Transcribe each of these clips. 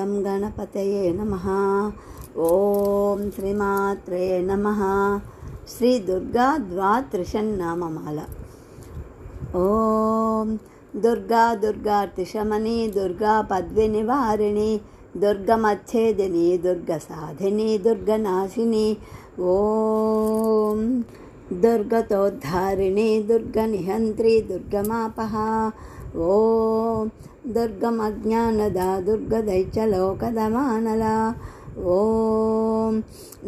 गं गणपतये नमः। ओम श्रीमात्रे नमः। श्री दुर्गा द्वात्रिशन्नाममाला। ओम दुर्गा दुर्गार्तिशमनी दुर्गा पद्विनिवारिणी दुर्गमच्छेदिनी दुर्गसाधिनी दुर्गनाशिनी। ओम दुर्गतोद्धारिणी दुर्गनिहन्त्री दुर्गमापहा। ओम दुर्गमज्ञानदा दुर्गदैत्यलोकदमानला। ओम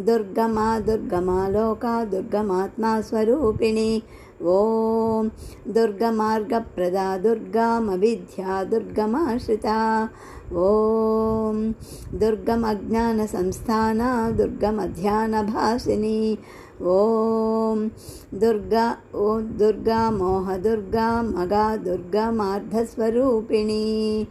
दुर्गमा दुर्गमालोका दुर्गमात्मा स्वरूपिणी। ओम दुर्गमार्गप्रदा दुर्गामविद्या दुर्गमाश्रिता। ओम दुर्गमज्ञानसंस्थाना दुर्गमध्यानभासिनी। ओम दुर्गा मोह दुर्गा मगा दुर्गमार्धस्वरूपिणी।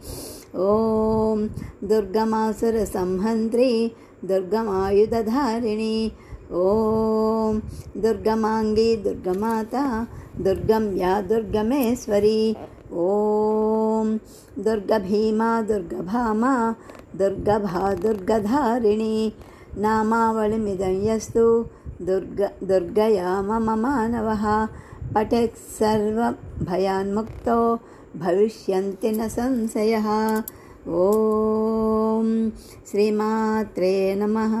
ओम दुर्गमासुरसंहन्त्री दुर्गमायुधधारिणी। ओम दुर्गमांगी दुर्गमाता दुर्गम्या दुर्गमेश्वरी। ओम दुर्गभीमा दुर्गभामा दुर्गभा दुर्गधारिणी। नामावलिमिदं यस्तु दुर्गया मम मानवः पठेत् सर्वभयान्मुक्तो भविष्यन्ति न संशयः। ओम श्रीमात्रे नमः।